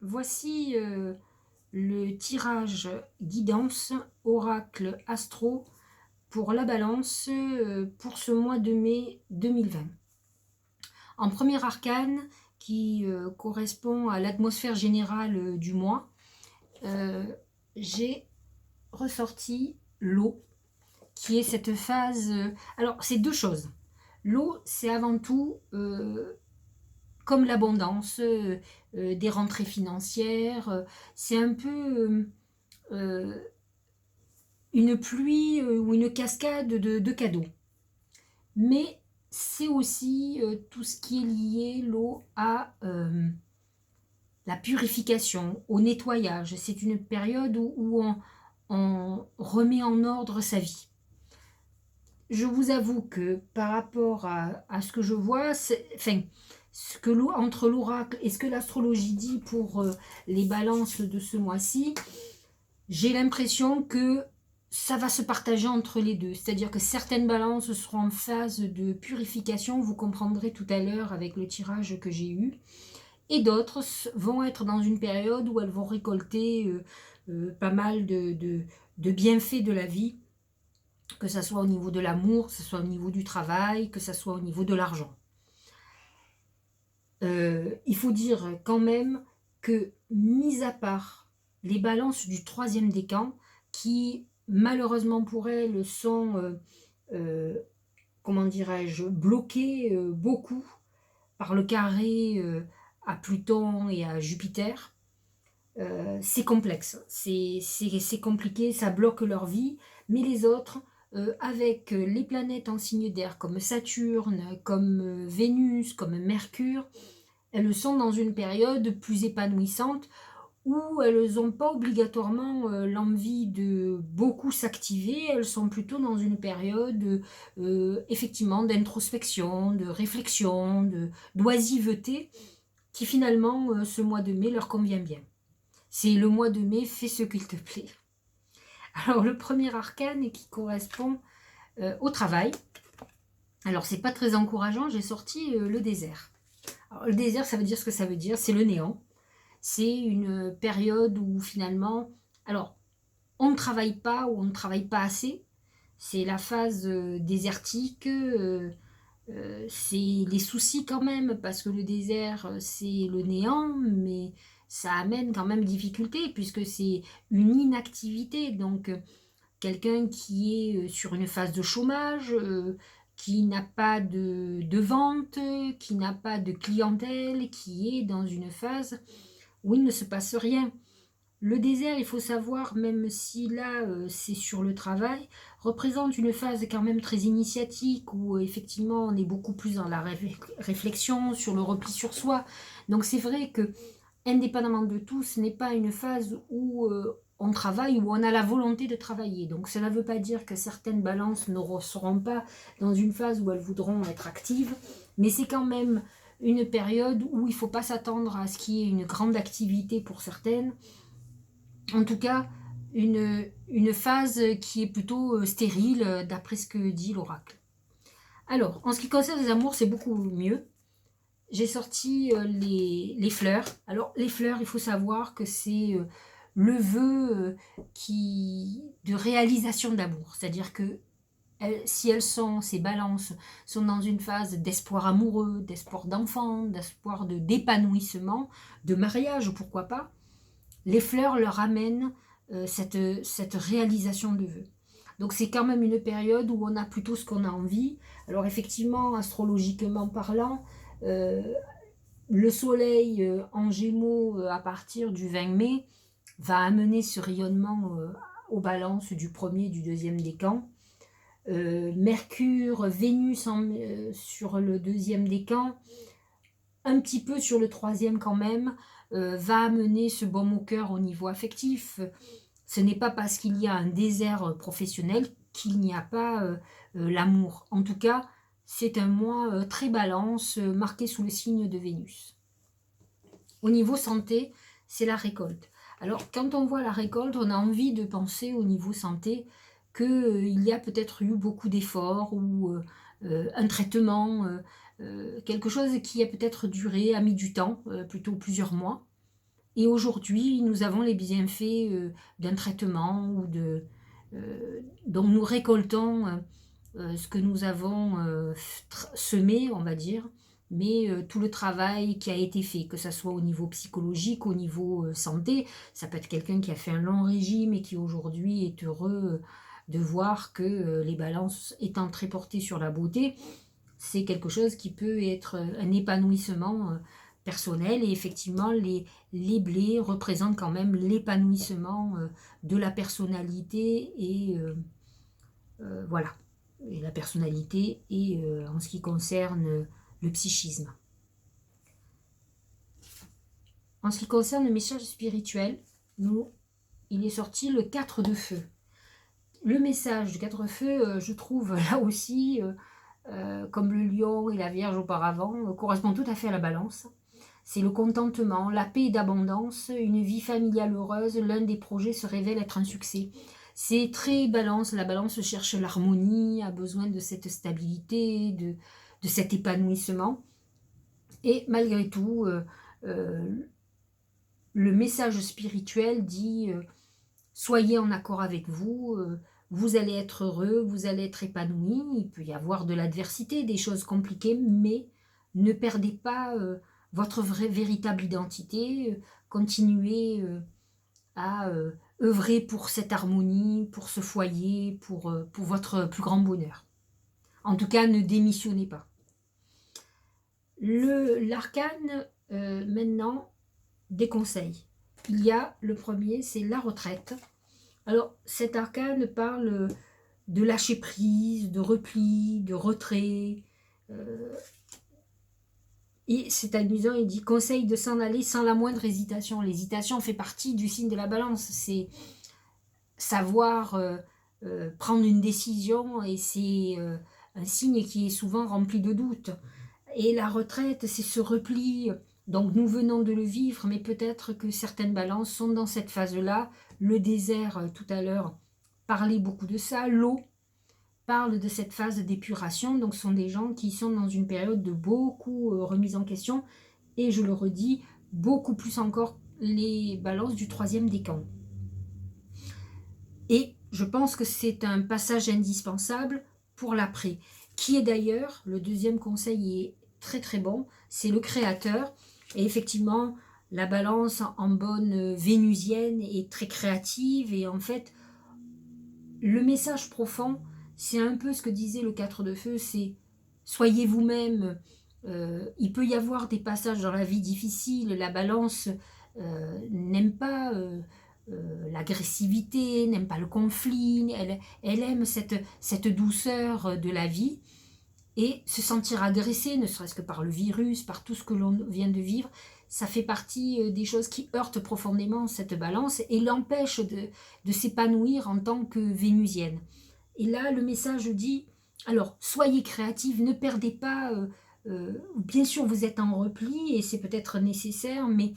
Voici le tirage guidance oracle astro pour la balance pour ce mois de mai 2020. En premier arcane, qui correspond à l'atmosphère générale du mois, j'ai ressorti l'eau, qui est cette phase... alors, c'est deux choses. L'eau, c'est avant tout comme l'abondance, des rentrées financières. C'est un peu une pluie ou une cascade de cadeaux. Mais c'est aussi tout ce qui est lié, l'eau, à la purification, au nettoyage. C'est une période où on remet en ordre sa vie. Je vous avoue que par rapport à ce que je vois, enfin, ce que entre l'oracle et ce que l'astrologie dit pour les balances de ce mois-ci, j'ai l'impression que ça va se partager entre les deux. C'est-à-dire que certaines balances seront en phase de purification, vous comprendrez tout à l'heure avec le tirage que j'ai eu, et d'autres vont être dans une période où elles vont récolter pas mal de bienfaits de la vie, que ce soit au niveau de l'amour, que ce soit au niveau du travail, que ce soit au niveau de l'argent. Il faut dire quand même que, mis à part les balances du troisième décan, qui malheureusement pour elles sont, comment dirais-je, bloquées beaucoup par le carré à Pluton et à Jupiter, c'est complexe, c'est compliqué, ça bloque leur vie, mais les autres, avec les planètes en signe d'air comme Saturne, comme Vénus, comme Mercure, elles sont dans une période plus épanouissante où elles n'ont pas obligatoirement l'envie de beaucoup s'activer, elles sont plutôt dans une période effectivement d'introspection, de réflexion, d'oisiveté, qui finalement, ce mois de mai leur convient bien. C'est le mois de mai, fais ce qu'il te plaît. Alors le premier arcane qui correspond au travail, alors c'est pas très encourageant, j'ai sorti le désert. Alors, le désert, ça veut dire ce que ça veut dire, c'est le néant. C'est une période où finalement, alors on ne travaille pas ou on ne travaille pas assez. C'est la phase désertique, c'est les soucis quand même, parce que le désert, c'est le néant, mais ça amène quand même difficulté, puisque c'est une inactivité. Donc, quelqu'un qui est sur une phase de chômage, qui n'a pas de vente, qui n'a pas de clientèle, qui est dans une phase où il ne se passe rien. Le désert, il faut savoir, même si là c'est sur le travail, représente une phase quand même très initiatique où effectivement on est beaucoup plus dans la réflexion, sur le repli sur soi. Donc c'est vrai que, indépendamment de tout, ce n'est pas une phase où on travaille, où on a la volonté de travailler. Donc cela ne veut pas dire que certaines balances ne seront pas dans une phase où elles voudront être actives, mais c'est quand même une période où il ne faut pas s'attendre à ce qu'il y ait une grande activité pour certaines. En tout cas, une phase qui est plutôt stérile, d'après ce que dit l'oracle. Alors, en ce qui concerne les amours, c'est beaucoup mieux. J'ai sorti les fleurs. Alors, les fleurs, il faut savoir que c'est le vœu de réalisation d'amour. C'est-à-dire que si ces balances, sont dans une phase d'espoir amoureux, d'espoir d'enfant, d'espoir d'épanouissement, de mariage, pourquoi pas, les fleurs leur amènent cette réalisation de vœux. Donc c'est quand même une période où on a plutôt ce qu'on a envie. Alors effectivement, astrologiquement parlant, euh, le soleil en gémeaux à partir du 20 mai va amener ce rayonnement aux balances du premier et du deuxième décan. Mercure, Vénus sur le deuxième décan, un petit peu sur le troisième quand même, va amener ce baume au cœur au niveau affectif. Ce n'est pas parce qu'il y a un désert professionnel qu'il n'y a pas l'amour. En tout cas, c'est un mois très balance, marqué sous le signe de Vénus. Au niveau santé, c'est la récolte. Alors, quand on voit la récolte, on a envie de penser au niveau santé qu'il y a peut-être eu beaucoup d'efforts ou un traitement, quelque chose qui a peut-être duré, a mis du temps, plutôt plusieurs mois. Et aujourd'hui, nous avons les bienfaits d'un traitement ou dont nous récoltons ce que nous avons semé, on va dire, mais tout le travail qui a été fait, que ce soit au niveau psychologique, au niveau santé. Ça peut être quelqu'un qui a fait un long régime et qui aujourd'hui est heureux de voir que les balances étant très portées sur la beauté, c'est quelque chose qui peut être un épanouissement personnel. Et effectivement, les blés représentent quand même l'épanouissement de la personnalité et voilà. Et la personnalité et en ce qui concerne le psychisme. En ce qui concerne le message spirituel, il est sorti le 4 de feu. Le message du 4 de feu, je trouve là aussi, comme le lion et la vierge auparavant, correspond tout à fait à la balance. C'est le contentement, la paix et d'abondance, une vie familiale heureuse, l'un des projets se révèle être un succès. C'est très balance, la balance cherche l'harmonie, a besoin de cette stabilité, de cet épanouissement. Et malgré tout, le message spirituel dit soyez en accord avec vous, vous allez être heureux, vous allez être épanoui. Il peut y avoir de l'adversité, des choses compliquées, mais ne perdez pas votre véritable identité, continuez à œuvrer pour cette harmonie, pour ce foyer, pour votre plus grand bonheur. En tout cas, ne démissionnez pas. L'arcane, maintenant, des conseils. Il y a le premier, c'est la retraite. Alors, cet arcane parle de lâcher prise, de repli, de retrait. Et c'est amusant, il dit conseil de s'en aller sans la moindre hésitation. L'hésitation fait partie du signe de la balance. C'est savoir prendre une décision et c'est un signe qui est souvent rempli de doutes. Et la retraite, c'est ce repli. Donc nous venons de le vivre, mais peut-être que certaines balances sont dans cette phase-là. Le désert, tout à l'heure, parlait beaucoup de ça. L'eau parle de cette phase d'épuration. Donc ce sont des gens qui sont dans une période de beaucoup remise en question. Et je le redis, beaucoup plus encore les balances du 3e décan. Et je pense que c'est un passage indispensable pour l'après, qui est d'ailleurs, le 2e conseil est très très bon, c'est le créateur. Et effectivement, la balance en bonne vénusienne est très créative. Et en fait, le message profond, c'est un peu ce que disait le 4 de feu, c'est soyez vous-même. Il peut y avoir des passages dans la vie difficiles. La balance n'aime pas l'agressivité, n'aime pas le conflit. Elle aime cette douceur de la vie. Et se sentir agressé, ne serait-ce que par le virus, par tout ce que l'on vient de vivre, ça fait partie des choses qui heurtent profondément cette balance et l'empêche de s'épanouir en tant que vénusienne. Et là, le message dit, alors, soyez créatifs, ne perdez pas, bien sûr, vous êtes en repli et c'est peut-être nécessaire, mais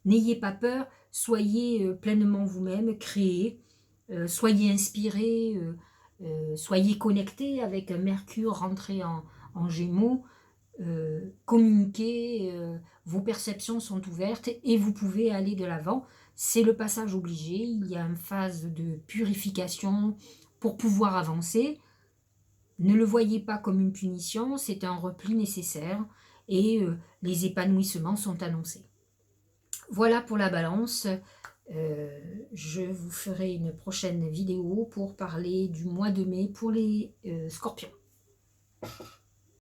n'ayez pas peur, soyez pleinement vous-même, créez, soyez inspirés, soyez connectés avec Mercure rentré en Gémeaux, communiquez, vos perceptions sont ouvertes et vous pouvez aller de l'avant. C'est le passage obligé, il y a une phase de purification pour pouvoir avancer. Ne le voyez pas comme une punition, c'est un repli nécessaire et les épanouissements sont annoncés. Voilà pour la balance. Je vous ferai une prochaine vidéo pour parler du mois de mai pour les scorpions.